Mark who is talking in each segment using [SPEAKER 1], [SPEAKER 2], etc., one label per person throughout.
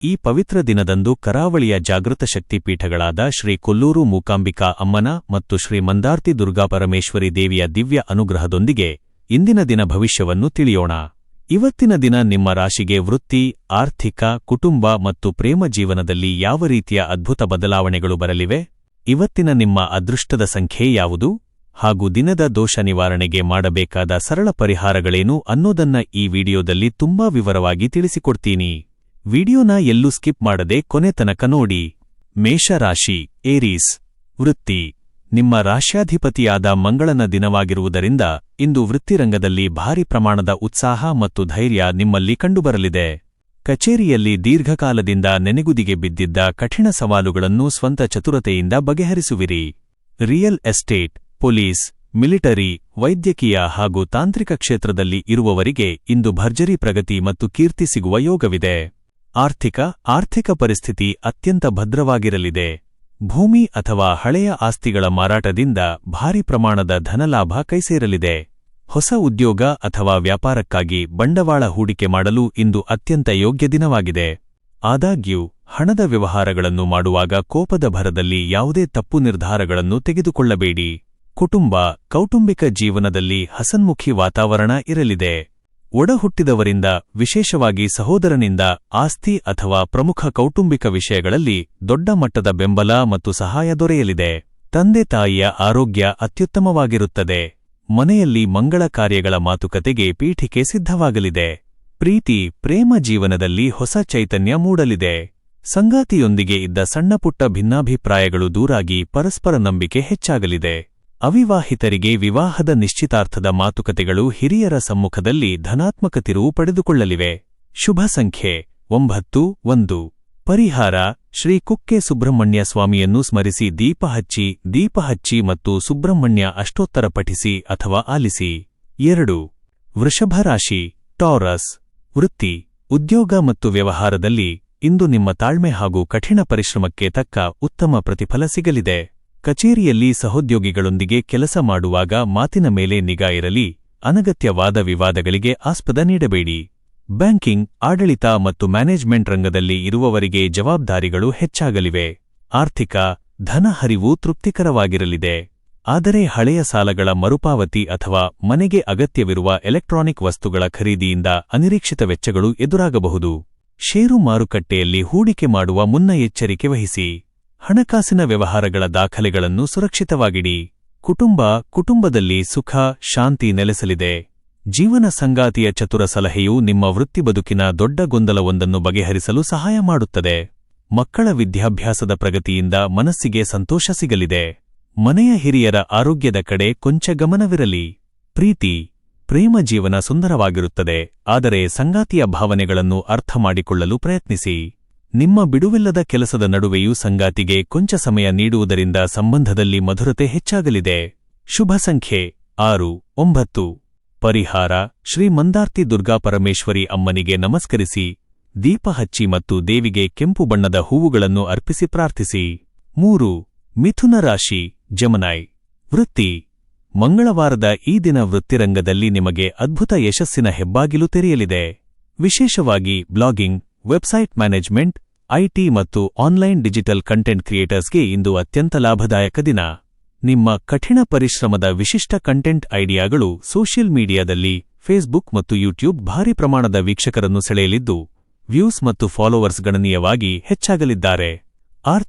[SPEAKER 1] ಈ ಪವಿತ್ರ ದಿನದಂದು ಕರಾವಳಿಯ ಜಾಗೃತ ಶಕ್ತಿಪೀಠಗಳಾದ ಶ್ರೀ ಕೊಲ್ಲೂರು ಮೂಕಾಂಬಿಕಾ ಅಮ್ಮನ ಮತ್ತು ಶ್ರೀ ಮಂದಾರ್ತಿ ದುರ್ಗಾಪರಮೇಶ್ವರಿ ದೇವಿಯ ದಿವ್ಯ ಅನುಗ್ರಹದೊಂದಿಗೆ ಇಂದಿನ ದಿನ ಭವಿಷ್ಯವನ್ನು ತಿಳಿಯೋಣ. ಇವತ್ತಿನ ದಿನ ನಿಮ್ಮ ರಾಶಿಗೆ ವೃತ್ತಿ, ಆರ್ಥಿಕ, ಕುಟುಂಬ ಮತ್ತು ಪ್ರೇಮ ಜೀವನದಲ್ಲಿ ಯಾವ ರೀತಿಯ ಅದ್ಭುತ ಬದಲಾವಣೆಗಳು ಬರಲಿವೆ? ಇವತ್ತಿನ ನಿಮ್ಮ ಅದೃಷ್ಟದ ಸಂಖ್ಯೆ ಯಾವುದು? ಹಾಗೂ ದಿನದ ದೋಷ ನಿವಾರಣೆಗೆ ಮಾಡಬೇಕಾದ ಸರಳ ಪರಿಹಾರಗಳೇನು ಅನ್ನೋದನ್ನ ಈ ವಿಡಿಯೋದಲ್ಲಿ ತುಂಬಾ ವಿವರವಾಗಿ ತಿಳಿಸಿಕೊಡ್ತೀನಿ. ವಿಡಿಯೋನ ಎಲ್ಲೂ ಸ್ಕಿಪ್ ಮಾಡದೆ ಕೊನೆ ತನಕ ನೋಡಿ. ಮೇಷರಾಶಿ, ಏರೀಸ್. ವೃತ್ತಿ. ನಿಮ್ಮ ರಾಶ್ಯಾಧಿಪತಿಯಾದ ಮಂಗಳನ ದಿನವಾಗಿರುವುದರಿಂದ ಇಂದು ವೃತ್ತಿರಂಗದಲ್ಲಿ ಭಾರಿ ಪ್ರಮಾಣದ ಉತ್ಸಾಹ ಮತ್ತು ಧೈರ್ಯ ನಿಮ್ಮಲ್ಲಿ ಕಂಡುಬರಲಿದೆ. ಕಚೇರಿಯಲ್ಲಿ ದೀರ್ಘಕಾಲದಿಂದ ನೆನೆಗುದಿಗೆ ಬಿದ್ದಿದ್ದ ಕಠಿಣ ಸವಾಲುಗಳನ್ನು ಸ್ವಂತ ಚತುರತೆಯಿಂದ ಬಗೆಹರಿಸುವಿರಿ. ರಿಯಲ್ ಎಸ್ಟೇಟ್, ಪೊಲೀಸ್, ಮಿಲಿಟರಿ, ವೈದ್ಯಕೀಯ ಹಾಗೂ ತಾಂತ್ರಿಕ ಕ್ಷೇತ್ರದಲ್ಲಿ ಇರುವವರಿಗೆ ಇಂದು ಭರ್ಜರಿ ಪ್ರಗತಿ ಮತ್ತು ಕೀರ್ತಿ ಸಿಗುವ ಯೋಗವಿದೆ. ಆರ್ಥಿಕ ಪರಿಸ್ಥಿತಿ ಅತ್ಯಂತ ಭದ್ರವಾಗಿರಲಿದೆ. ಭೂಮಿ ಅಥವಾ ಹಳೆಯ ಆಸ್ತಿಗಳ ಮಾರಾಟದಿಂದ ಭಾರಿ ಪ್ರಮಾಣದ ಧನಲಾಭ ಕೈಸೇರಲಿದೆ. ಹೊಸ ಉದ್ಯೋಗ ಅಥವಾ ವ್ಯಾಪಾರಕ್ಕಾಗಿ ಬಂಡವಾಳ ಹೂಡಿಕೆ ಮಾಡಲು ಇಂದು ಅತ್ಯಂತ ಯೋಗ್ಯ ದಿನವಾಗಿದೆ. ಆದಾಗ್ಯೂ ಹಣದ ವ್ಯವಹಾರಗಳನ್ನು ಮಾಡುವಾಗ ಕೋಪದ ಭರದಲ್ಲಿ ಯಾವುದೇ ತಪ್ಪು ನಿರ್ಧಾರಗಳನ್ನು ತೆಗೆದುಕೊಳ್ಳಬೇಡಿ. ಕೌಟುಂಬಿಕ ಜೀವನದಲ್ಲಿ ಹಸನ್ಮುಖಿ ವಾತಾವರಣ ಇರಲಿದೆ. ಒಡಹುಟ್ಟಿದವರಿಂದ, ವಿಶೇಷವಾಗಿ ಸಹೋದರನಿಂದ ಆಸ್ತಿ ಅಥವಾ ಪ್ರಮುಖ ಕೌಟುಂಬಿಕ ವಿಷಯಗಳಲ್ಲಿ ದೊಡ್ಡ ಮಟ್ಟದ ಬೆಂಬಲ ಮತ್ತು ಸಹಾಯ ದೊರೆಯಲಿದೆ. ತಂದೆ-ತಾಯಿಯ ಆರೋಗ್ಯ ಅತ್ಯುತ್ತಮವಾಗಿರುತ್ತದೆ. ಮನೆಯಲ್ಲಿ ಮಂಗಳ ಕಾರ್ಯಗಳ ಮಾತುಕತೆಗೆ ಪೀಠಿಕೆ ಸಿದ್ಧವಾಗಲಿದೆ. ಪ್ರೇಮ ಜೀವನದಲ್ಲಿ ಹೊಸ ಚೈತನ್ಯ ಮೂಡಲಿದೆ. ಸಂಗಾತಿಯೊಂದಿಗೆ ಇದ್ದ ಸಣ್ಣಪುಟ್ಟ ಭಿನ್ನಾಭಿಪ್ರಾಯಗಳು ದೂರಾಗಿ ಪರಸ್ಪರ ನಂಬಿಕೆ ಹೆಚ್ಚಾಗಲಿದೆ. ಅವಿವಾಹಿತರಿಗೆ ವಿವಾಹದ ನಿಶ್ಚಿತಾರ್ಥದ ಮಾತುಕತೆಗಳು ಹಿರಿಯರ ಸಮ್ಮುಖದಲ್ಲಿ ಧನಾತ್ಮಕ ತಿರುವು ಪಡೆದುಕೊಳ್ಳಲಿವೆ. ಶುಭ ಸಂಖ್ಯೆ 9. ಪರಿಹಾರ: ಶ್ರೀ ಕುಕ್ಕೆ ಸುಬ್ರಹ್ಮಣ್ಯ ಸ್ವಾಮಿಯನ್ನು ಸ್ಮರಿಸಿ ದೀಪ ಹಚ್ಚಿ ಮತ್ತು ಸುಬ್ರಹ್ಮಣ್ಯ ಅಷ್ಟೋತ್ತರ ಪಠಿಸಿ ಅಥವಾ ಆಲಿಸಿ. 2. ವೃಷಭ ರಾಶಿ, ಟಾರಸ್. ವೃತ್ತಿ, ಉದ್ಯೋಗ ಮತ್ತು ವ್ಯವಹಾರದಲ್ಲಿ ಇಂದು ನಿಮ್ಮ ತಾಳ್ಮೆ ಹಾಗೂ ಕಠಿಣ ಪರಿಶ್ರಮಕ್ಕೆ ತಕ್ಕ ಉತ್ತಮ ಪ್ರತಿಫಲ ಸಿಗಲಿದೆ. ಕಚೇರಿಯಲ್ಲಿ ಸಹೋದ್ಯೋಗಿಗಳೊಂದಿಗೆ ಕೆಲಸ ಮಾಡುವಾಗ ಮಾತಿನ ಮೇಲೆ ನಿಗಾ ಇರಲಿ. ಅನಗತ್ಯ ವಾದ ವಿವಾದಗಳಿಗೆ ಆಸ್ಪದ ನೀಡಬೇಡಿ. ಬ್ಯಾಂಕಿಂಗ್, ಆಡಳಿತ ಮತ್ತು ಮ್ಯಾನೇಜ್ಮೆಂಟ್ ರಂಗದಲ್ಲಿ ಇರುವವರಿಗೆ ಜವಾಬ್ದಾರಿಗಳು ಹೆಚ್ಚಾಗಲಿವೆ. ಆರ್ಥಿಕ, ಧನ ಹರಿವು ತೃಪ್ತಿಕರವಾಗಿರಲಿದೆ. ಆದರೆ ಹಳೆಯ ಸಾಲಗಳ ಮರುಪಾವತಿ ಅಥವಾ ಮನೆಗೆ ಅಗತ್ಯವಿರುವ ಎಲೆಕ್ಟ್ರಾನಿಕ್ ವಸ್ತುಗಳ ಖರೀದಿಯಿಂದ ಅನಿರೀಕ್ಷಿತ ವೆಚ್ಚಗಳು ಎದುರಾಗಬಹುದು. ಷೇರು ಮಾರುಕಟ್ಟೆಯಲ್ಲಿ ಹೂಡಿಕೆ ಮಾಡುವ ಮುನ್ನ ಎಚ್ಚರಿಕೆ ವಹಿಸಿ. ಹಣಕಾಸಿನ ವ್ಯವಹಾರಗಳ ದಾಖಲೆಗಳನ್ನು ಸುರಕ್ಷಿತವಾಗಿಡಿ. ಕುಟುಂಬದಲ್ಲಿ ಸುಖ, ಶಾಂತಿ ನೆಲೆಸಲಿದೆ. ಜೀವನ ಸಂಗಾತಿಯ ಚತುರ ಸಲಹೆಯು ನಿಮ್ಮ ವೃತ್ತಿ ಬದುಕಿನ ದೊಡ್ಡ ಗೊಂದಲವೊಂದನ್ನು ಬಗೆಹರಿಸಲು ಸಹಾಯ ಮಾಡುತ್ತದೆ. ಮಕ್ಕಳ ವಿದ್ಯಾಭ್ಯಾಸದ ಪ್ರಗತಿಯಿಂದ ಮನಸ್ಸಿಗೆ ಸಂತೋಷ ಸಿಗಲಿದೆ. ಮನೆಯ ಹಿರಿಯರ ಆರೋಗ್ಯದ ಕಡೆ ಕೊಂಚ ಗಮನವಿರಲಿ. ಪ್ರೇಮ ಜೀವನ ಸುಂದರವಾಗಿರುತ್ತದೆ, ಆದರೆ ಸಂಗಾತಿಯ ಭಾವನೆಗಳನ್ನು ಅರ್ಥ ಮಾಡಿಕೊಳ್ಳಲು ಪ್ರಯತ್ನಿಸಿ. ನಿಮ್ಮ ಬಿಡುವಿಲ್ಲದ ಕೆಲಸದ ನಡುವೆಯೂ ಸಂಗಾತಿಗೆ ಕೊಂಚ ಸಮಯ ನೀಡುವುದರಿಂದ ಸಂಬಂಧದಲ್ಲಿ ಮಧುರತೆ ಹೆಚ್ಚಾಗಲಿದೆ. ಶುಭ ಸಂಖ್ಯೆ 6-9. ಪರಿಹಾರ: ಶ್ರೀ ಮಂದಾರ್ತಿ ದುರ್ಗಾಪರಮೇಶ್ವರಿ ಅಮ್ಮನಿಗೆ ನಮಸ್ಕರಿಸಿ, ದೀಪ ಹಚ್ಚಿ ಮತ್ತು ದೇವಿಗೆ ಕೆಂಪು ಬಣ್ಣದ ಹೂವುಗಳನ್ನು ಅರ್ಪಿಸಿ ಪ್ರಾರ್ಥಿಸಿ. 3. ಮಿಥುನ ರಾಶಿ, ಜೆಮಿನಿ. ವೃತ್ತಿ, ಮಂಗಳವಾರದ ಈ ದಿನ ವೃತ್ತಿರಂಗದಲ್ಲಿ ನಿಮಗೆ ಅದ್ಭುತ ಯಶಸ್ಸಿನ ಹೆಬ್ಬಾಗಿಲು ತೆರೆಯಲಿದೆ. ವಿಶೇಷವಾಗಿ ಬ್ಲಾಗಿಂಗ್, ವೆಬ್ಸೈಟ್ ಮ್ಯಾನೇಜ್ಮೆಂಟ್, ಐಟಿ ಮತ್ತು ಆನ್ಲೈನ್ ಡಿಜಿಟಲ್ ಕಂಟೆಂಟ್ ಕ್ರಿಯೇಟರ್ಸ್ಗೆ ಇಂದು ಅತ್ಯಂತ ಲಾಭದಾಯಕ ದಿನ. ನಿಮ್ಮ ಕಠಿಣ ಪರಿಶ್ರಮದ ವಿಶಿಷ್ಟ ಕಂಟೆಂಟ್ ಐಡಿಯಾಗಳು ಸೋಷಿಯಲ್ ಮೀಡಿಯಾದಲ್ಲಿ ಫೇಸ್ಬುಕ್ ಮತ್ತು ಯೂಟ್ಯೂಬ್ ಭಾರಿ ಪ್ರಮಾಣದ ವೀಕ್ಷಕರನ್ನು ಸೆಳೆಯಲಿದ್ದು, ವ್ಯೂಸ್ ಮತ್ತು ಫಾಲೋವರ್ಸ್ ಗಣನೀಯವಾಗಿ ಹೆಚ್ಚಾಗಲಿದ್ದಾರೆ.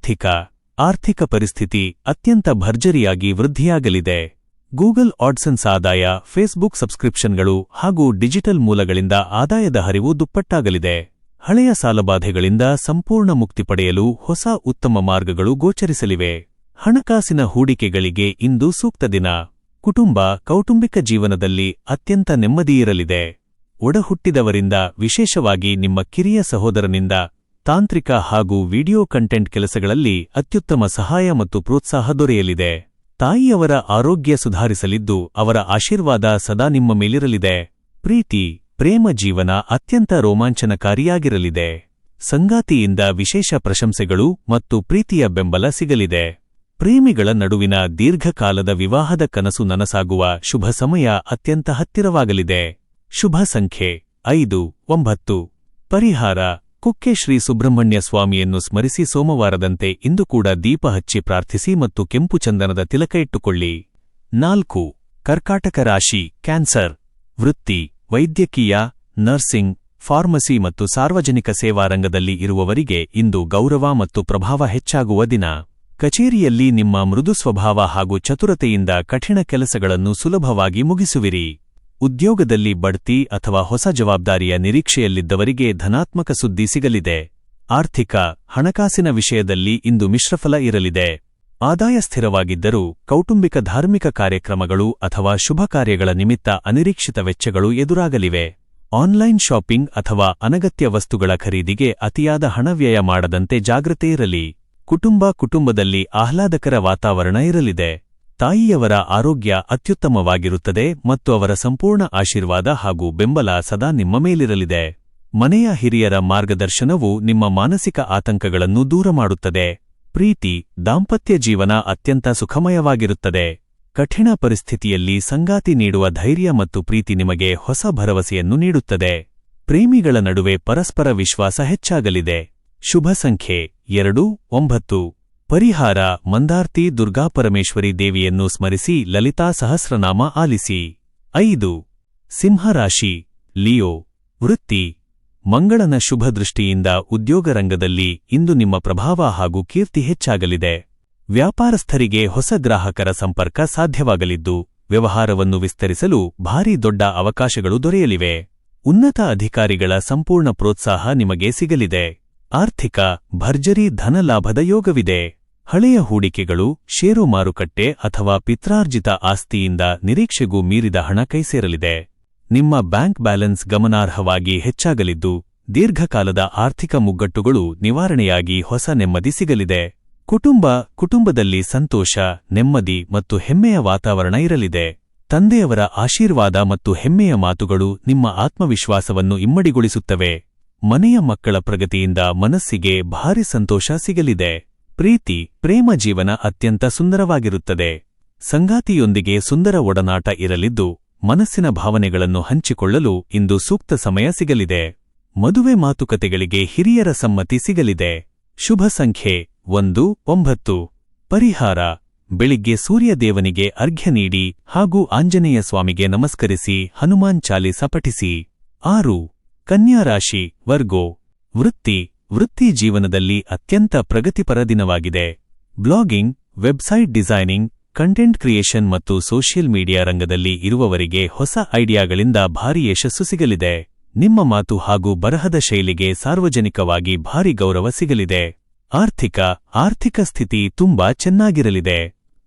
[SPEAKER 1] ಆರ್ಥಿಕ ಪರಿಸ್ಥಿತಿ ಅತ್ಯಂತ ಭರ್ಜರಿಯಾಗಿ ವೃದ್ಧಿಯಾಗಲಿದೆ. ಗೂಗಲ್ ಆಡ್ಸೆನ್ಸ್ ಆದಾಯ, ಫೇಸ್ಬುಕ್ ಸಬ್ಸ್ಕ್ರಿಪ್ಷನ್ಗಳು ಹಾಗೂ ಡಿಜಿಟಲ್ ಮೂಲಗಳಿಂದ ಆದಾಯದ ಹರಿವು ದುಪ್ಪಟ್ಟಾಗಲಿದೆ. ಹಳೆಯ ಸಾಲಬಾಧೆಗಳಿಂದ ಸಂಪೂರ್ಣ ಮುಕ್ತಿ ಪಡೆಯಲು ಹೊಸ ಉತ್ತಮ ಮಾರ್ಗಗಳು ಗೋಚರಿಸಲಿವೆ. ಹಣಕಾಸಿನ ಹೂಡಿಕೆಗಳಿಗೆ ಇಂದು ಸೂಕ್ತ ದಿನ. ಕೌಟುಂಬಿಕ ಜೀವನದಲ್ಲಿ ಅತ್ಯಂತ ನೆಮ್ಮದಿಯಿರಲಿದೆ. ಒಡಹುಟ್ಟಿದವರಿಂದ, ವಿಶೇಷವಾಗಿ ನಿಮ್ಮ ಕಿರಿಯ ಸಹೋದರನಿಂದ ತಾಂತ್ರಿಕ ಹಾಗೂ ವಿಡಿಯೋ ಕಂಟೆಂಟ್ ಕೆಲಸಗಳಲ್ಲಿ ಅತ್ಯುತ್ತಮ ಸಹಾಯ ಮತ್ತು ಪ್ರೋತ್ಸಾಹ ದೊರೆಯಲಿದೆ. ತಾಯಿಯವರ ಆರೋಗ್ಯ ಸುಧಾರಿಸಲಿದ್ದು, ಅವರ ಆಶೀರ್ವಾದ ಸದಾ ನಿಮ್ಮ ಮೇಲಿರಲಿದೆ. ಪ್ರೇಮ ಜೀವನ ಅತ್ಯಂತ ರೋಮಾಂಚನಕಾರಿಯಾಗಿರಲಿದೆ. ಸಂಗಾತಿಯಿಂದ ವಿಶೇಷ ಪ್ರಶಂಸೆಗಳು ಮತ್ತು ಪ್ರೀತಿಯ ಬೆಂಬಲ ಸಿಗಲಿದೆ. ಪ್ರೇಮಿಗಳ ನಡುವಿನ ದೀರ್ಘಕಾಲದ ವಿವಾಹದ ಕನಸು ನನಸಾಗುವ ಶುಭ ಸಮಯ ಅತ್ಯಂತ ಹತ್ತಿರವಾಗಲಿದೆ. ಶುಭ ಸಂಖ್ಯೆ 5-9. ಪರಿಹಾರ: ಕುಕ್ಕೆ ಶ್ರೀ ಸುಬ್ರಹ್ಮಣ್ಯ ಸ್ವಾಮಿಯನ್ನು ಸ್ಮರಿಸಿ ಸೋಮವಾರದಂತೆ ಇಂದು ಕೂಡ ದೀಪ ಹಚ್ಚಿ ಪ್ರಾರ್ಥಿಸಿ ಮತ್ತು ಕೆಂಪು ಚಂದನದ ತಿಲಕ ಇಟ್ಟುಕೊಳ್ಳಿ. 4. ಕರ್ಕಾಟಕ ರಾಶಿ ಕ್ಯಾನ್ಸರ್. ವೃತ್ತಿ ವೈದ್ಯಕೀಯ, ನರ್ಸಿಂಗ್, ಫಾರ್ಮಸಿ ಮತ್ತು ಸಾರ್ವಜನಿಕ ಸೇವಾ ರಂಗದಲ್ಲಿ ಇರುವವರಿಗೆ ಇಂದು ಗೌರವ ಮತ್ತು ಪ್ರಭಾವ ಹೆಚ್ಚಾಗುವ ದಿನ. ಕಚೇರಿಯಲ್ಲಿ ನಿಮ್ಮ ಮೃದು ಸ್ವಭಾವ ಹಾಗೂ ಚತುರತೆಯಿಂದ ಕಠಿಣ ಕೆಲಸಗಳನ್ನು ಸುಲಭವಾಗಿ ಮುಗಿಸುವಿರಿ. ಉದ್ಯೋಗದಲ್ಲಿ ಬಡ್ತಿ ಅಥವಾ ಹೊಸ ಜವಾಬ್ದಾರಿಯ ನಿರೀಕ್ಷೆಯಲ್ಲಿದ್ದವರಿಗೆ ಧನಾತ್ಮಕ ಸುದ್ದಿ ಸಿಗಲಿದೆ. ಆರ್ಥಿಕ, ಹಣಕಾಸಿನ ವಿಷಯದಲ್ಲಿ ಇಂದು ಮಿಶ್ರಫಲ ಇರಲಿದೆ. ಆದಾಯ ಸ್ಥಿರವಾಗಿದ್ದರೂ ಕೌಟುಂಬಿಕ ಧಾರ್ಮಿಕ ಕಾರ್ಯಕ್ರಮಗಳು ಅಥವಾ ಶುಭ ಕಾರ್ಯಗಳ ನಿಮಿತ್ತ ಅನಿರೀಕ್ಷಿತ ವೆಚ್ಚಗಳು ಎದುರಾಗಲಿವೆ. ಆನ್ಲೈನ್ ಶಾಪಿಂಗ್ ಅಥವಾ ಅನಗತ್ಯ ವಸ್ತುಗಳ ಖರೀದಿಗೆ ಅತಿಯಾದ ಹಣವ್ಯಯ ಮಾಡದಂತೆ ಜಾಗ್ರತೆ ಇರಲಿ. ಕುಟುಂಬದಲ್ಲಿ ಆಹ್ಲಾದಕರ ವಾತಾವರಣ ಇರಲಿದೆ. ತಾಯಿಯವರ ಆರೋಗ್ಯ ಅತ್ಯುತ್ತಮವಾಗಿರುತ್ತದೆ ಮತ್ತು ಅವರ ಸಂಪೂರ್ಣ ಆಶೀರ್ವಾದ ಹಾಗೂ ಬೆಂಬಲ ಸದಾ ನಿಮ್ಮ ಮೇಲಿರಲಿದೆ. ಮನೆಯ ಹಿರಿಯರ ಮಾರ್ಗದರ್ಶನವು ನಿಮ್ಮ ಮಾನಸಿಕ ಆತಂಕಗಳನ್ನು ದೂರ ಮಾಡುತ್ತದೆ. ಪ್ರೀತಿ, ದಾಂಪತ್ಯ ಜೀವನ ಅತ್ಯಂತ ಸುಖಮಯವಾಗಿರುತ್ತದೆ. ಕಠಿಣ ಪರಿಸ್ಥಿತಿಯಲ್ಲಿ ಸಂಗಾತಿ ನೀಡುವ ಧೈರ್ಯ ಮತ್ತು ಪ್ರೀತಿ ನಿಮಗೆ ಹೊಸ ಭರವಸೆಯನ್ನು ನೀಡುತ್ತದೆ. ಪ್ರೇಮಿಗಳ ನಡುವೆ ಪರಸ್ಪರ ವಿಶ್ವಾಸ ಹೆಚ್ಚಾಗಲಿದೆ. ಶುಭ ಸಂಖ್ಯೆ 2, 9. ಪರಿಹಾರ ಮಂದಾರ್ತಿ ದುರ್ಗಾಪರಮೇಶ್ವರಿ ದೇವಿಯನ್ನು ಸ್ಮರಿಸಿ ಲಲಿತಾ ಸಹಸ್ರನಾಮ ಆಲಿಸಿ. 5. ಸಿಂಹರಾಶಿ ಲಿಯೋ. ವೃತ್ತಿ ಮಂಗಳನ ಶುಭ ದೃಷ್ಟಿಯಿಂದ ಉದ್ಯೋಗ ರಂಗದಲ್ಲಿ ಇಂದು ನಿಮ್ಮ ಪ್ರಭಾವ ಹಾಗೂ ಕೀರ್ತಿ ಹೆಚ್ಚಾಗಲಿದೆ. ವ್ಯಾಪಾರಸ್ಥರಿಗೆ ಹೊಸ ಗ್ರಾಹಕರ ಸಂಪರ್ಕ ಸಾಧ್ಯವಾಗಲಿದ್ದು ವ್ಯವಹಾರವನ್ನು ವಿಸ್ತರಿಸಲು ಭಾರೀ ದೊಡ್ಡ ಅವಕಾಶಗಳು ದೊರೆಯಲಿವೆ. ಉನ್ನತ ಅಧಿಕಾರಿಗಳ ಸಂಪೂರ್ಣ ಪ್ರೋತ್ಸಾಹ ನಿಮಗೆ ಸಿಗಲಿದೆ. ಆರ್ಥಿಕ ಭರ್ಜರಿ ಧನಲಾಭದ ಯೋಗವಿದೆ. ಹಳೆಯ ಹೂಡಿಕೆಗಳು, ಷೇರು ಮಾರುಕಟ್ಟೆ ಅಥವಾ ಪಿತ್ರಾರ್ಜಿತ ಆಸ್ತಿಯಿಂದ ನಿರೀಕ್ಷೆಗೂ ಮೀರಿದ ಹಣ ಕೈಸೇರಲಿದೆ. ನಿಮ್ಮ ಬ್ಯಾಂಕ್ ಬ್ಯಾಲೆನ್ಸ್ ಗಮನಾರ್ಹವಾಗಿ ಹೆಚ್ಚಾಗಲಿದ್ದು ದೀರ್ಘಕಾಲದ ಆರ್ಥಿಕ ಮುಗ್ಗಟ್ಟುಗಳು ನಿವಾರಣೆಯಾಗಿ ಹೊಸ ನೆಮ್ಮದಿ ಸಿಗಲಿದೆ. ಕುಟುಂಬದಲ್ಲಿ ಸಂತೋಷ, ನೆಮ್ಮದಿ ಮತ್ತು ಹೆಮ್ಮೆಯ ವಾತಾವರಣ ಇರಲಿದೆ. ತಂದೆಯವರ ಆಶೀರ್ವಾದ ಮತ್ತು ಹೆಮ್ಮೆಯ ಮಾತುಗಳು ನಿಮ್ಮ ಆತ್ಮವಿಶ್ವಾಸವನ್ನು ಇಮ್ಮಡಿಗೊಳಿಸುತ್ತವೆ. ಮನೆಯ ಮಕ್ಕಳ ಪ್ರಗತಿಯಿಂದ ಮನಸ್ಸಿಗೆ ಭಾರಿ ಸಂತೋಷ ಸಿಗಲಿದೆ. ಪ್ರೇಮ ಜೀವನ ಅತ್ಯಂತ ಸುಂದರವಾಗಿರುತ್ತದೆ. ಸಂಗಾತಿಯೊಂದಿಗೆ ಸುಂದರ ಒಡನಾಟ ಇರಲಿದ್ದು ಮನಸ್ಸಿನ ಭಾವನೆಗಳನ್ನು ಹಂಚಿಕೊಳ್ಳಲು ಇಂದು ಸೂಕ್ತ ಸಮಯ ಸಿಗಲಿದೆ. ಮದುವೆ ಮಾತುಕತೆಗಳಿಗೆ ಹಿರಿಯರ ಸಮ್ಮತಿ ಸಿಗಲಿದೆ. ಶುಭ ಸಂಖ್ಯೆ 1, 9. ಪರಿಹಾರ ಬೆಳಿಗ್ಗೆ ಸೂರ್ಯದೇವನಿಗೆ ಅರ್ಘ್ಯ ನೀಡಿ ಹಾಗೂ ಆಂಜನೇಯ ಸ್ವಾಮಿಗೆ ನಮಸ್ಕರಿಸಿ ಹನುಮಾನ್ ಚಾಲೀಸ ಪಠಿಸಿ. 6. ಕನ್ಯಾ ರಾಶಿ ವರ್ಗೋ. ವೃತ್ತಿ ಜೀವನದಲ್ಲಿ ಅತ್ಯಂತ ಪ್ರಗತಿಪರ ದಿನವಾಗಿದೆ. Blogging, website designing, content creation ಮತ್ತು ಸೋಷಿಯಲ್ ಮೀಡಿಯಾ ರಂಗದಲ್ಲಿ ಇರುವವರಿಗೆ ಹೊಸ ಐಡಿಯಾಗಳಿಂದ ಭಾರೀ ಯಶಸ್ಸು ಸಿಗಲಿದೆ. ನಿಮ್ಮ ಮಾತು ಹಾಗೂ ಬರಹದ ಶೈಲಿಗೆ ಸಾರ್ವಜನಿಕವಾಗಿ ಭಾರೀ ಗೌರವ ಸಿಗಲಿದೆ. ಆರ್ಥಿಕ ಸ್ಥಿತಿ ತುಂಬಾ ಚೆನ್ನಾಗಿರಲಿದೆ.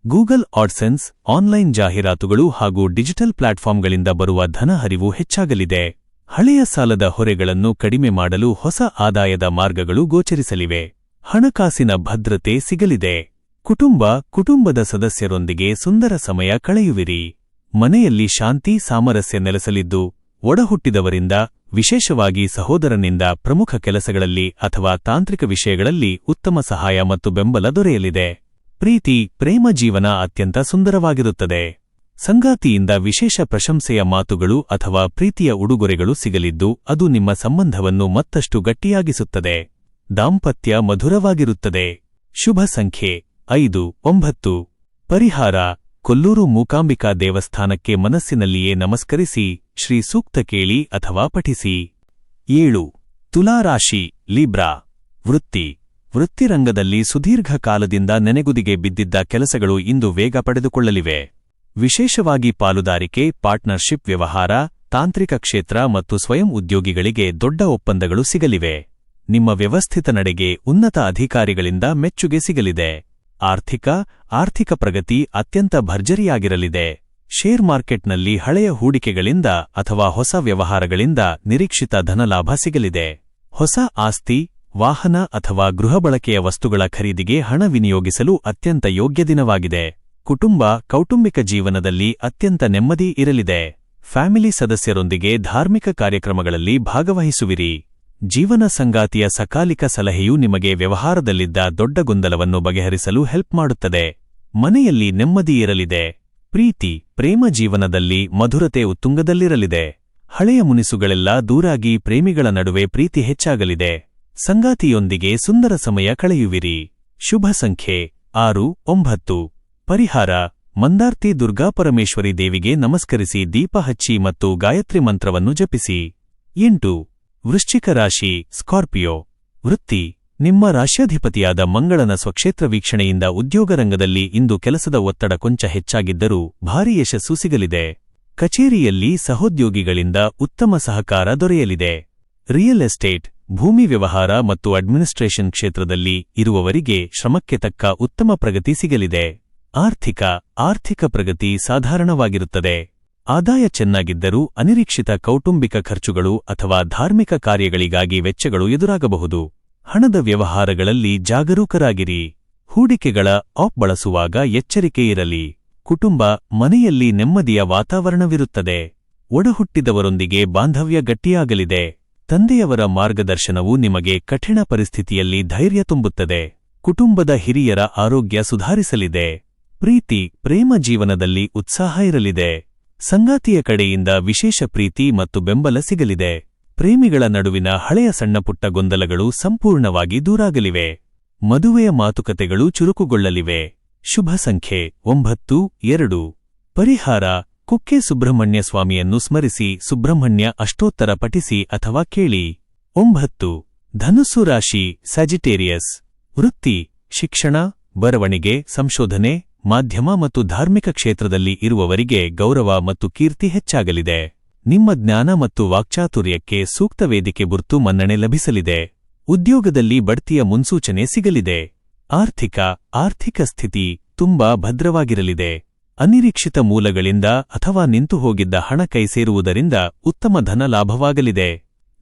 [SPEAKER 1] ಗೂಗಲ್ ಆಡ್ಸೆನ್ಸ್, ಆನ್ಲೈನ್ ಜಾಹೀರಾತುಗಳು ಹಾಗೂ ಡಿಜಿಟಲ್ ಪ್ಲಾಟ್ಫಾರ್ಮ್ಗಳಿಂದ ಬರುವ ಧನ ಹರಿವು ಹೆಚ್ಚಾಗಲಿದೆ. ಹಳೆಯ ಸಾಲದ ಹೊರೆಗಳನ್ನು ಕಡಿಮೆ ಮಾಡಲು ಹೊಸ ಆದಾಯದ ಮಾರ್ಗಗಳು ಗೋಚರಿಸಲಿವೆ. ಹಣಕಾಸಿನ ಭದ್ರತೆ ಸಿಗಲಿದೆ. ಕುಟುಂಬದ ಸದಸ್ಯರೊಂದಿಗೆ ಸುಂದರ ಸಮಯ ಕಳೆಯುವಿರಿ. ಮನೆಯಲ್ಲಿ ಶಾಂತಿ ಸಾಮರಸ್ಯ ನೆಲೆಸಲಿದ್ದು ಒಡಹುಟ್ಟಿದವರಿಂದ, ವಿಶೇಷವಾಗಿ ಸಹೋದರನಿಂದ ಪ್ರಮುಖ ಕೆಲಸಗಳಲ್ಲಿ ಅಥವಾ ತಾಂತ್ರಿಕ ವಿಷಯಗಳಲ್ಲಿ ಉತ್ತಮ ಸಹಾಯ ಮತ್ತು ಬೆಂಬಲ ದೊರೆಯಲಿದೆ. ಪ್ರೇಮ ಜೀವನ ಅತ್ಯಂತ ಸುಂದರವಾಗಿರುತ್ತದೆ. ಸಂಗಾತಿಯಿಂದ ವಿಶೇಷ ಪ್ರಶಂಸೆಯ ಮಾತುಗಳು ಅಥವಾ ಪ್ರೀತಿಯ ಉಡುಗೊರೆಗಳು ಸಿಗಲಿದ್ದು ಅದು ನಿಮ್ಮ ಸಂಬಂಧವನ್ನು ಮತ್ತಷ್ಟು ಗಟ್ಟಿಯಾಗಿಸುತ್ತದೆ. ದಾಂಪತ್ಯ ಮಧುರವಾಗಿರುತ್ತದೆ. ಶುಭ ಸಂಖ್ಯೆ 5, 9. ಪರಿಹಾರ ಕೊಲ್ಲೂರು ಮೂಕಾಂಬಿಕಾ ದೇವಸ್ಥಾನಕ್ಕೆ ಮನಸ್ಸಿನಲ್ಲಿಯೇ ನಮಸ್ಕರಿಸಿ ಶ್ರೀ ಸೂಕ್ತ ಕೇಳಿ ಅಥವಾ ಪಠಿಸಿ. 7. ತುಲಾರಾಶಿ ಲಿಬ್ರಾ. ವೃತ್ತಿರಂಗದಲ್ಲಿ ಸುದೀರ್ಘ ಕಾಲದಿಂದ ನೆನೆಗುದಿಗೆ ಬಿದ್ದಿದ್ದ ಕೆಲಸಗಳು ಇಂದು ವೇಗ ಪಡೆದುಕೊಳ್ಳಲಿವೆ. ವಿಶೇಷವಾಗಿ ಪಾಲುದಾರಿಕೆ, ಪಾರ್ಟ್ನರ್ಶಿಪ್ ವ್ಯವಹಾರ, ತಾಂತ್ರಿಕ ಕ್ಷೇತ್ರ ಮತ್ತು ಸ್ವಯಂ ಉದ್ಯೋಗಿಗಳಿಗೆ ದೊಡ್ಡ ಒಪ್ಪಂದಗಳು ಸಿಗಲಿವೆ. ನಿಮ್ಮ ವ್ಯವಸ್ಥಿತ ನಡೆಗೆ ಉನ್ನತ ಅಧಿಕಾರಿಗಳಿಂದ ಮೆಚ್ಚುಗೆ ಸಿಗಲಿದೆ. ಆರ್ಥಿಕ ಪ್ರಗತಿ ಅತ್ಯಂತ ಭರ್ಜರಿಯಾಗಿರಲಿದೆ. ಶೇರ್ ಮಾರ್ಕೆಟ್ನಲ್ಲಿ ಹಳೆಯ ಹೂಡಿಕೆಗಳಿಂದ ಅಥವಾ ಹೊಸ ವ್ಯವಹಾರಗಳಿಂದ ನಿರೀಕ್ಷಿತ ಧನಲಾಭ ಸಿಗಲಿದೆ. ಹೊಸ ಆಸ್ತಿ, ವಾಹನ ಅಥವಾ ಗೃಹ ಬಳಕೆಯ ವಸ್ತುಗಳ ಖರೀದಿಗೆ ಹಣ ವಿನಿಯೋಗಿಸಲು ಅತ್ಯಂತ ಯೋಗ್ಯ ದಿನವಾಗಿದೆ. ಕೌಟುಂಬಿಕ ಜೀವನದಲ್ಲಿ ಅತ್ಯಂತ ನೆಮ್ಮದಿ ಇರಲಿದೆ. ಫ್ಯಾಮಿಲಿ ಸದಸ್ಯರೊಂದಿಗೆ ಧಾರ್ಮಿಕ ಕಾರ್ಯಕ್ರಮಗಳಲ್ಲಿ ಭಾಗವಹಿಸುವಿರಿ. ಜೀವನ ಸಂಗಾತಿಯ ಸಕಾಲಿಕ ಸಲಹೆಯು ನಿಮಗೆ ವ್ಯವಹಾರದಲ್ಲಿದ್ದ ದೊಡ್ಡ ಗೊಂದಲವನ್ನು ಬಗೆಹರಿಸಲು ಹೆಲ್ಪ್ ಮಾಡುತ್ತದೆ. ಮನೆಯಲ್ಲಿ ನೆಮ್ಮದಿ ಇರಲಿದೆ. ಪ್ರೇಮ ಜೀವನದಲ್ಲಿ ಮಧುರತೆ ಉತ್ತುಂಗದಲ್ಲಿರಲಿದೆ. ಹಳೆಯ ಮುನಿಸುಗಳೆಲ್ಲ ದೂರಾಗಿ ಪ್ರೇಮಿಗಳ ನಡುವೆ ಪ್ರೀತಿ ಹೆಚ್ಚಾಗಲಿದೆ. ಸಂಗಾತಿಯೊಂದಿಗೆ ಸುಂದರ ಸಮಯ ಕಳೆಯುವಿರಿ. ಶುಭ ಸಂಖ್ಯೆ 6, 9. ಪರಿಹಾರ: ಮಂದಾರ್ತಿ ದುರ್ಗಾಪರಮೇಶ್ವರಿ ದೇವಿಗೆ ನಮಸ್ಕರಿಸಿ ದೀಪ ಹಚ್ಚಿ ಮತ್ತು ಗಾಯತ್ರಿ ಮಂತ್ರವನ್ನು ಜಪಿಸಿ. 8. ವೃಶ್ಚಿಕ ರಾಶಿ, ಸ್ಕಾರ್ಪಿಯೋ. ವೃತ್ತಿ: ನಿಮ್ಮ ರಾಶ್ಯಾಧಿಪತಿಯಾದ ಮಂಗಳನ ಸ್ವಕ್ಷೇತ್ರ ವೀಕ್ಷಣೆಯಿಂದ ಉದ್ಯೋಗರಂಗದಲ್ಲಿ ಇಂದು ಕೆಲಸದ ಒತ್ತಡ ಕೊಂಚ ಹೆಚ್ಚಾಗಿದ್ದರೂ ಭಾರೀ ಯಶಸ್ಸು ಸಿಗಲಿದೆ. ಕಚೇರಿಯಲ್ಲಿ ಸಹೋದ್ಯೋಗಿಗಳಿಂದ ಉತ್ತಮ ಸಹಕಾರ ದೊರೆಯಲಿದೆ. ರಿಯಲ್ ಎಸ್ಟೇಟ್, ಭೂಮಿ ವ್ಯವಹಾರ ಮತ್ತು ಅಡ್ಮಿನಿಸ್ಟ್ರೇಷನ್ ಕ್ಷೇತ್ರದಲ್ಲಿ ಇರುವವರಿಗೆ ಶ್ರಮಕ್ಕೆ ತಕ್ಕ ಉತ್ತಮ ಪ್ರಗತಿ ಸಿಗಲಿದೆ. ಆರ್ಥಿಕ ಪ್ರಗತಿ ಸಾಧಾರಣವಾಗಿರುತ್ತದೆ. ಆದಾಯ ಚೆನ್ನಾಗಿದ್ದರೂ ಅನಿರೀಕ್ಷಿತ ಕೌಟುಂಬಿಕ ಖರ್ಚುಗಳು ಅಥವಾ ಧಾರ್ಮಿಕ ಕಾರ್ಯಗಳಿಗಾಗಿ ವೆಚ್ಚಗಳು ಎದುರಾಗಬಹುದು. ಹಣದ ವ್ಯವಹಾರಗಳಲ್ಲಿ ಜಾಗರೂಕರಾಗಿರಿ. ಹೂಡಿಕೆಗಳ ಆಪ್ ಬಳಸುವಾಗ ಎಚ್ಚರಿಕೆ ಇರಲಿ. ಕುಟುಂಬ, ಮನೆಯಲ್ಲಿ ನೆಮ್ಮದಿಯ ವಾತಾವರಣವಿರುತ್ತದೆ. ಒಡಹುಟ್ಟಿದವರೊಂದಿಗೆ ಬಾಂಧವ್ಯ ಗಟ್ಟಿಯಾಗಲಿದೆ. ತಂದೆಯವರ ಮಾರ್ಗದರ್ಶನವು ನಿಮಗೆ ಕಠಿಣ ಪರಿಸ್ಥಿತಿಯಲ್ಲಿ ಧೈರ್ಯ ತುಂಬುತ್ತದೆ. ಕುಟುಂಬದ ಹಿರಿಯರ ಆರೋಗ್ಯ ಸುಧಾರಿಸಲಿದೆ. ಪ್ರೇಮ ಜೀವನದಲ್ಲಿ ಉತ್ಸಾಹ ಇರಲಿದೆ. ಸಂಗಾತಿಯ ಕಡೆಯಿಂದ ವಿಶೇಷ ಪ್ರೀತಿ ಮತ್ತು ಬೆಂಬಲ ಸಿಗಲಿದೆ. ಪ್ರೇಮಿಗಳ ನಡುವಿನ ಹಳೆಯ ಸಣ್ಣಪುಟ್ಟ ಗೊಂದಲಗಳು ಸಂಪೂರ್ಣವಾಗಿ ದೂರಾಗಲಿವೆ. ಮದುವೆಯ ಮಾತುಕತೆಗಳು ಚುರುಕುಗೊಳ್ಳಲಿವೆ. ಶುಭ ಸಂಖ್ಯೆ 9, 2. ಪರಿಹಾರ: ಕುಕ್ಕೆ ಸುಬ್ರಹ್ಮಣ್ಯ ಸ್ವಾಮಿಯನ್ನು ಸ್ಮರಿಸಿ ಸುಬ್ರಹ್ಮಣ್ಯ ಅಷ್ಟೋತ್ತರ ಪಠಿಸಿ ಅಥವಾ ಕೇಳಿ. 9. ಧನುಸ್ಸು ರಾಶಿ, ಸ್ಯಾಜಿಟೇರಿಯಸ್. ವೃತ್ತಿ: ಶಿಕ್ಷಣ, ಬರವಣಿಗೆ, ಸಂಶೋಧನೆ, ಮಾಧ್ಯಮ ಮತ್ತು ಧಾರ್ಮಿಕ ಕ್ಷೇತ್ರದಲ್ಲಿ ಇರುವವರಿಗೆ ಗೌರವ ಮತ್ತು ಕೀರ್ತಿ ಹೆಚ್ಚಾಗಲಿದೆ. ನಿಮ್ಮ ಜ್ಞಾನ ಮತ್ತು ವಾಕ್ಚಾತುರ್ಯಕ್ಕೆ ಸೂಕ್ತ ವೇದಿಕೆ ಗುರ್ತು ಮನ್ನಣೆ ಲಭಿಸಲಿದೆ. ಉದ್ಯೋಗದಲ್ಲಿ ಬಡ್ತಿಯ ಮುನ್ಸೂಚನೆ ಸಿಗಲಿದೆ. ಆರ್ಥಿಕ ಸ್ಥಿತಿ ತುಂಬಾ ಭದ್ರವಾಗಿರಲಿದೆ. ಅನಿರೀಕ್ಷಿತ ಮೂಲಗಳಿಂದ ಅಥವಾ ನಿಂತುಹೋಗಿದ್ದ ಹಣ ಕೈ ಸೇರುವುದರಿಂದ ಉತ್ತಮ ಧನ ಲಾಭವಾಗಲಿದೆ.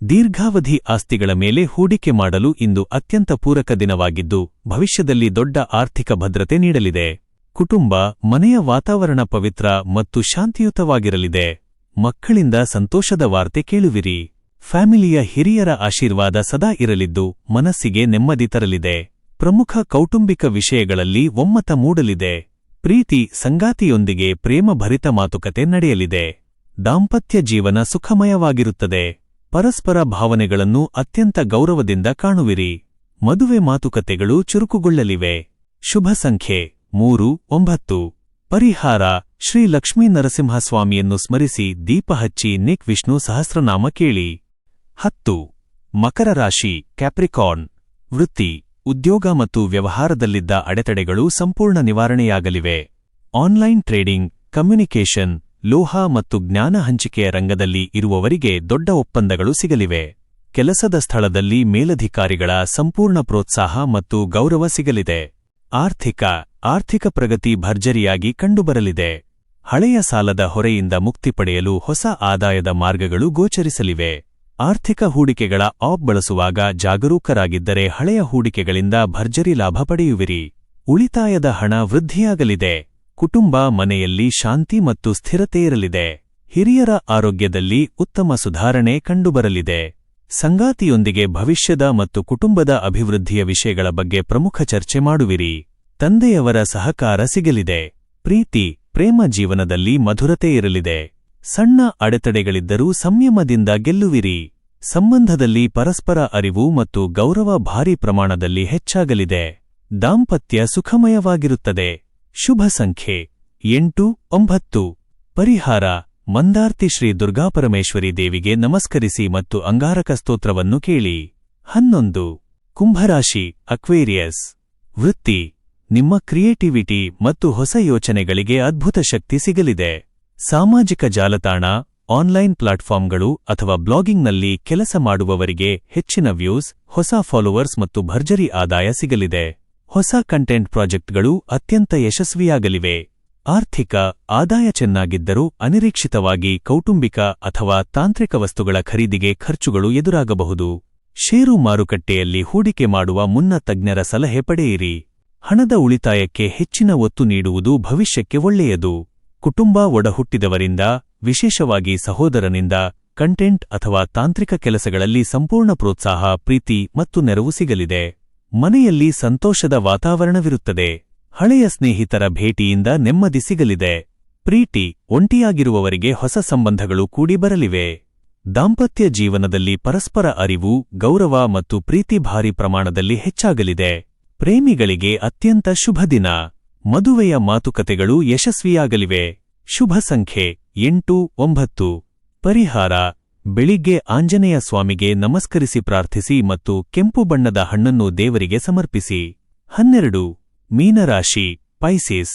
[SPEAKER 1] ದೀರ್ಘಾವಧಿ ಆಸ್ತಿಗಳ ಮೇಲೆ ಹೂಡಿಕೆ ಮಾಡಲು ಇಂದು ಅತ್ಯಂತ ಪೂರಕ ದಿನವಾಗಿದ್ದು, ಭವಿಷ್ಯದಲ್ಲಿ ದೊಡ್ಡ ಆರ್ಥಿಕ ಭದ್ರತೆ ನೀಡಲಿದೆ. ಕುಟುಂಬ, ಮನೆಯ ವಾತಾವರಣ ಪವಿತ್ರ ಮತ್ತು ಶಾಂತಿಯುತವಾಗಿರಲಿದೆ. ಮಕ್ಕಳಿಂದ ಸಂತೋಷದ ವಾರ್ತೆ ಕೇಳುವಿರಿ. ಫ್ಯಾಮಿಲಿಯ ಹಿರಿಯರ ಆಶೀರ್ವಾದ ಸದಾ ಇರಲಿದ್ದು ಮನಸ್ಸಿಗೆ ನೆಮ್ಮದಿ ತರಲಿದೆ. ಪ್ರಮುಖ ಕೌಟುಂಬಿಕ ವಿಷಯಗಳಲ್ಲಿ ಒಮ್ಮತ ಮೂಡಲಿದೆ. ಪ್ರೀತಿ: ಸಂಗಾತಿಯೊಂದಿಗೆ ಪ್ರೇಮಭರಿತ ಮಾತುಕತೆ ನಡೆಯಲಿದೆ. ದಾಂಪತ್ಯ ಜೀವನ ಸುಖಮಯವಾಗಿರುತ್ತದೆ. ಪರಸ್ಪರ ಭಾವನೆಗಳನ್ನು ಅತ್ಯಂತ ಗೌರವದಿಂದ ಕಾಣುವಿರಿ. ಮದುವೆ ಮಾತುಕತೆಗಳು ಚುರುಕುಗೊಳ್ಳಲಿವೆ. ಶುಭ ಸಂಖ್ಯೆ 3, 9. ಪರಿಹಾರ: ಶ್ರೀ ಲಕ್ಷ್ಮೀ ನರಸಿಂಹಸ್ವಾಮಿಯನ್ನು ಸ್ಮರಿಸಿ ದೀಪ ಹಚ್ಚಿ ನಿಕ್ ವಿಷ್ಣು ಸಹಸ್ರನಾಮ ಕೇಳಿ. 10. ಮಕರ ರಾಶಿ, ಕ್ಯಾಪ್ರಿಕಾರ್ನ್. ವೃತ್ತಿ: ಉದ್ಯೋಗ ಮತ್ತು ವ್ಯವಹಾರದಲ್ಲಿದ್ದ ಅಡೆತಡೆಗಳು ಸಂಪೂರ್ಣ ನಿವಾರಣೆಯಾಗಲಿವೆ. ಆನ್ಲೈನ್ ಟ್ರೇಡಿಂಗ್, ಕಮ್ಯುನಿಕೇಷನ್, ಲೋಹ ಮತ್ತು ಜ್ಞಾನ ಹಂಚಿಕೆಯ ರಂಗದಲ್ಲಿ ಇರುವವರಿಗೆ ದೊಡ್ಡ ಒಪ್ಪಂದಗಳು ಸಿಗಲಿವೆ. ಕೆಲಸದ ಸ್ಥಳದಲ್ಲಿ ಮೇಲಧಿಕಾರಿಗಳ ಸಂಪೂರ್ಣ ಪ್ರೋತ್ಸಾಹ ಮತ್ತು ಗೌರವ ಸಿಗಲಿದೆ. ಆರ್ಥಿಕ ಪ್ರಗತಿ ಭರ್ಜರಿಯಾಗಿ ಕಂಡುಬರಲಿದೆ. ಹಳೆಯ ಸಾಲದ ಹೊರೆಯಿಂದ ಮುಕ್ತಿ ಪಡೆಯಲು ಹೊಸ ಆದಾಯದ ಮಾರ್ಗಗಳು ಗೋಚರಿಸಲಿವೆ. ಆರ್ಥಿಕ ಹೂಡಿಕೆಗಳ ಆಪ್ ಬಳಸುವಾಗ ಜಾಗರೂಕರಾಗಿದ್ದರೆ ಹಳೆಯ ಹೂಡಿಕೆಗಳಿಂದ ಭರ್ಜರಿ ಲಾಭ ಪಡೆಯುವಿರಿ. ಉಳಿತಾಯದ ಹಣ ವೃದ್ಧಿಯಾಗಲಿದೆ. ಕುಟುಂಬ, ಮನೆಯಲ್ಲಿ ಶಾಂತಿ ಮತ್ತು ಸ್ಥಿರತೆ ಇರಲಿದೆ. ಹಿರಿಯರ ಆರೋಗ್ಯದಲ್ಲಿ ಉತ್ತಮ ಸುಧಾರಣೆ ಕಂಡುಬರಲಿದೆ. ಸಂಗಾತಿಯೊಂದಿಗೆ ಭವಿಷ್ಯದ ಮತ್ತು ಕುಟುಂಬದ ಅಭಿವೃದ್ಧಿಯ ವಿಷಯಗಳ ಬಗ್ಗೆ ಪ್ರಮುಖ ಚರ್ಚೆ ಮಾಡುವಿರಿ. ತಂದೆಯವರ ಸಹಕಾರ ಸಿಗಲಿದೆ. ಪ್ರೇಮ ಜೀವನದಲ್ಲಿ ಮಧುರತೆ ಇರಲಿದೆ. ಸಣ್ಣ ಅಡೆತಡೆಗಳಿದ್ದರೂ ಸಂಯಮದಿಂದ ಗೆಲ್ಲುವಿರಿ. ಸಂಬಂಧದಲ್ಲಿ ಪರಸ್ಪರ ಅರಿವು ಮತ್ತು ಗೌರವ ಭಾರೀ ಪ್ರಮಾಣದಲ್ಲಿ ಹೆಚ್ಚಾಗಲಿದೆ. ದಾಂಪತ್ಯ ಸುಖಮಯವಾಗಿರುತ್ತದೆ. ಶುಭ ಸಂಖ್ಯೆ 8, 9. ಪರಿಹಾರ: ಮಂದಾರ್ತಿ ಶ್ರೀ ದುರ್ಗಾಪರಮೇಶ್ವರಿ ದೇವಿಗೆ ನಮಸ್ಕರಿಸಿ ಮತ್ತು ಅಂಗಾರಕ ಸ್ತೋತ್ರವನ್ನು ಕೇಳಿ. 11. ಕುಂಭರಾಶಿ, ಅಕ್ವೇರಿಯಸ್. ವೃತ್ತಿ: ನಿಮ್ಮ ಕ್ರಿಯೇಟಿವಿಟಿ ಮತ್ತು ಹೊಸ ಯೋಚನೆಗಳಿಗೆ ಅದ್ಭುತ ಶಕ್ತಿ ಸಿಗಲಿದೆ. ಸಾಮಾಜಿಕ ಜಾಲತಾಣ, ಆನ್ಲೈನ್ ಪ್ಲಾಟ್ಫಾರ್ಮ್ಗಳು ಅಥವಾ ಬ್ಲಾಗಿಂಗ್ನಲ್ಲಿ ಕೆಲಸ ಮಾಡುವವರಿಗೆ ಹೆಚ್ಚಿನ ವ್ಯೂಸ್, ಹೊಸ ಫಾಲೋವರ್ಸ್ ಮತ್ತು ಭರ್ಜರಿ ಆದಾಯ ಸಿಗಲಿದೆ. ಹೊಸ ಕಂಟೆಂಟ್ ಪ್ರಾಜೆಕ್ಟ್ಗಳು ಅತ್ಯಂತ ಯಶಸ್ವಿಯಾಗಲಿವೆ. ಆದಾಯ ಚೆನ್ನಾಗಿದ್ದರೂ ಅನಿರೀಕ್ಷಿತವಾಗಿ ಕೌಟುಂಬಿಕ ಅಥವಾ ತಾಂತ್ರಿಕ ವಸ್ತುಗಳ ಖರೀದಿಗೆ ಖರ್ಚುಗಳು ಎದುರಾಗಬಹುದು. ಷೇರು ಮಾರುಕಟ್ಟೆಯಲ್ಲಿ ಹೂಡಿಕೆ ಮಾಡುವ ಮುನ್ನ ತಜ್ಞರ ಸಲಹೆ ಪಡೆಯಿರಿ. ಹಣದ ಉಳಿತಾಯಕ್ಕೆ ಹೆಚ್ಚಿನ ಒತ್ತು ನೀಡುವುದು ಭವಿಷ್ಯಕ್ಕೆ ಒಳ್ಳೆಯದು. ಕುಟುಂಬ, ಒಡಹುಟ್ಟಿದವರಿಂದ, ವಿಶೇಷವಾಗಿ ಸಹೋದರನಿಂದ, ಕಂಟೆಂಟ್ ಅಥವಾ ತಾಂತ್ರಿಕ ಕೆಲಸಗಳಲ್ಲಿ ಸಂಪೂರ್ಣ ಪ್ರೋತ್ಸಾಹ, ಪ್ರೀತಿ ಮತ್ತು ನೆರವು ಸಿಗಲಿದೆ. ಮನೆಯಲ್ಲಿ ಸಂತೋಷದ ವಾತಾವರಣವಿರುತ್ತದೆ. ಹಳೆಯ ಸ್ನೇಹಿತರ ಭೇಟಿಯಿಂದ ನೆಮ್ಮದಿ ಸಿಗಲಿದೆ. ಒಂಟಿಯಾಗಿರುವವರಿಗೆ ಹೊಸ ಸಂಬಂಧಗಳು ಕೂಡಿ ಬರಲಿವೆ. ದಾಂಪತ್ಯ ಜೀವನದಲ್ಲಿ ಪರಸ್ಪರ ಅರಿವು, ಗೌರವ ಮತ್ತು ಪ್ರೀತಿ ಭಾರಿ ಪ್ರಮಾಣದಲ್ಲಿ ಹೆಚ್ಚಾಗಲಿದೆ. ಪ್ರೇಮಿಗಳಿಗೆ ಅತ್ಯಂತ ಶುಭ ದಿನ. ಮದುವೆಯ ಮಾತುಕತೆಗಳು ಯಶಸ್ವಿಯಾಗಲಿವೆ. ಶುಭ ಸಂಖ್ಯೆ 8, 9. ಪರಿಹಾರ: ಬೆಳಿಗ್ಗೆ ಆಂಜನೇಯ ಸ್ವಾಮಿಗೆ ನಮಸ್ಕರಿಸಿ ಪ್ರಾರ್ಥಿಸಿ ಮತ್ತು ಕೆಂಪು ಬಣ್ಣದ ಹಣ್ಣನ್ನು ದೇವರಿಗೆ ಸಮರ್ಪಿಸಿ. 12. ಮೀನರಾಶಿ, ಪೈಸಿಸ್.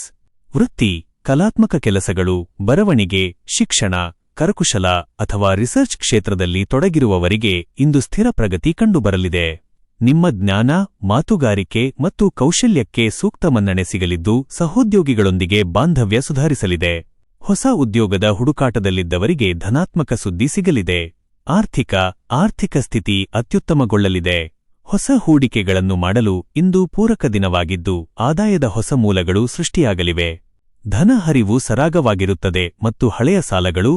[SPEAKER 1] ವೃತ್ತಿ: ಕಲಾತ್ಮಕ ಕೆಲಸಗಳು, ಬರವಣಿಗೆ, ಶಿಕ್ಷಣ, ಕರಕುಶಲ ಅಥವಾ ರಿಸರ್ಚ್ ಕ್ಷೇತ್ರದಲ್ಲಿ ತೊಡಗಿರುವವರಿಗೆ ಇಂದು ಸ್ಥಿರ ಪ್ರಗತಿ ಕಂಡುಬರಲಿದೆ. ನಿಮ್ಮ ಜ್ಞಾನ, ಮಾತುಗಾರಿಕೆ ಮತ್ತು ಕೌಶಲ್ಯಕ್ಕೆ ಸೂಕ್ತ ಮನ್ನಣೆ ಸಿಗಲಿದ್ದು ಸಹೋದ್ಯೋಗಿಗಳೊಂದಿಗೆ ಬಾಂಧವ್ಯ ಸುಧಾರಿಸಲಿದೆ. ಹೊಸ ಉದ್ಯೋಗದ ಹುಡುಕಾಟದಲ್ಲಿದ್ದವರಿಗೆ ಧನಾತ್ಮಕ ಸುದ್ದಿ ಸಿಗಲಿದೆ. ಆರ್ಥಿಕ ಸ್ಥಿತಿ ಅತ್ಯುತ್ತಮಗೊಳ್ಳಲಿದೆ. ಹೊಸ ಹೂಡಿಕೆಗಳನ್ನು ಮಾಡಲು ಇಂದು ಪೂರಕ ದಿನವಾಗಿದ್ದು ಆದಾಯದ ಹೊಸ ಮೂಲಗಳು ಸೃಷ್ಟಿಯಾಗಲಿವೆ. ಧನ ಹರಿವು ಸರಾಗವಾಗಿರುತ್ತದೆ ಮತ್ತು ಹಳೆಯ ಸಾಲಗಳು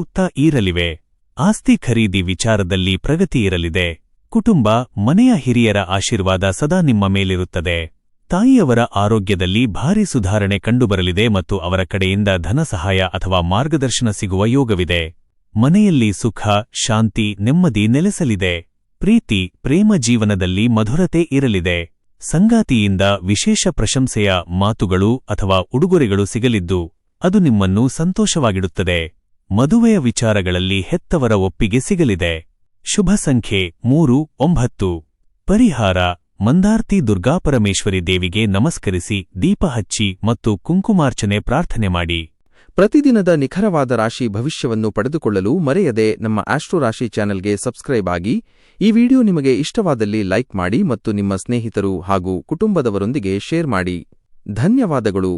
[SPEAKER 1] ಈರಲಿವೆ. ಆಸ್ತಿ ಖರೀದಿ ವಿಚಾರದಲ್ಲಿ ಪ್ರಗತಿಯಿರಲಿದೆ. ಕುಟುಂಬ, ಮನೆಯ ಹಿರಿಯರ ಆಶೀರ್ವಾದ ಸದಾ ನಿಮ್ಮ ಮೇಲಿರುತ್ತದೆ. ತಾಯಿಯವರ ಆರೋಗ್ಯದಲ್ಲಿ ಭಾರೀ ಸುಧಾರಣೆ ಕಂಡುಬರಲಿದೆ ಮತ್ತು ಅವರ ಕಡೆಯಿಂದ ಧನ ಸಹಾಯ ಅಥವಾ ಮಾರ್ಗದರ್ಶನ ಸಿಗುವ ಯೋಗವಿದೆ. ಮನೆಯಲ್ಲಿ ಸುಖ, ಶಾಂತಿ, ನೆಮ್ಮದಿ ನೆಲೆಸಲಿದೆ. ಪ್ರೇಮ ಜೀವನದಲ್ಲಿ ಮಧುರತೆ ಇರಲಿದೆ. ಸಂಗಾತಿಯಿಂದ ವಿಶೇಷ ಪ್ರಶಂಸೆಯ ಮಾತುಗಳು ಅಥವಾ ಉಡುಗೊರೆಗಳು ಸಿಗಲಿದ್ದು ಅದು ನಿಮ್ಮನ್ನು ಸಂತೋಷವಾಗಿಡುತ್ತದೆ. ಮದುವೆಯ ವಿಚಾರಗಳಲ್ಲಿ ಹೆತ್ತವರ ಒಪ್ಪಿಗೆ ಸಿಗಲಿದೆ. ಶುಭ ಸಂಖ್ಯೆ 3, 9. ಪರಿಹಾರ: ಮಂದಾರ್ತಿ ದುರ್ಗಾಪರಮೇಶ್ವರಿ ದೇವಿಗೆ ನಮಸ್ಕರಿಸಿ, ದೀಪ ಹಚ್ಚಿ ಮತ್ತು ಕುಂಕುಮಾರ್ಚನೆ ಪ್ರಾರ್ಥನೆ ಮಾಡಿ.
[SPEAKER 2] ಪ್ರತಿದಿನದ ನಿಖರವಾದ ರಾಶಿ ಭವಿಷ್ಯವನ್ನು ಪಡೆದುಕೊಳ್ಳಲು ಮರೆಯದೆ ನಮ್ಮ ಆಸ್ಟ್ರೋ ರಾಶಿ ಚಾನೆಲ್ಗೆ ಸಬ್ಸ್ಕ್ರೈಬ್ ಆಗಿ. ಈ ವಿಡಿಯೋ ನಿಮಗೆ ಇಷ್ಟವಾದಲ್ಲಿ ಲೈಕ್ ಮಾಡಿ ಮತ್ತು ನಿಮ್ಮ ಸ್ನೇಹಿತರು ಹಾಗೂ ಕುಟುಂಬದವರೊಂದಿಗೆ ಶೇರ್ ಮಾಡಿ. ಧನ್ಯವಾದಗಳು.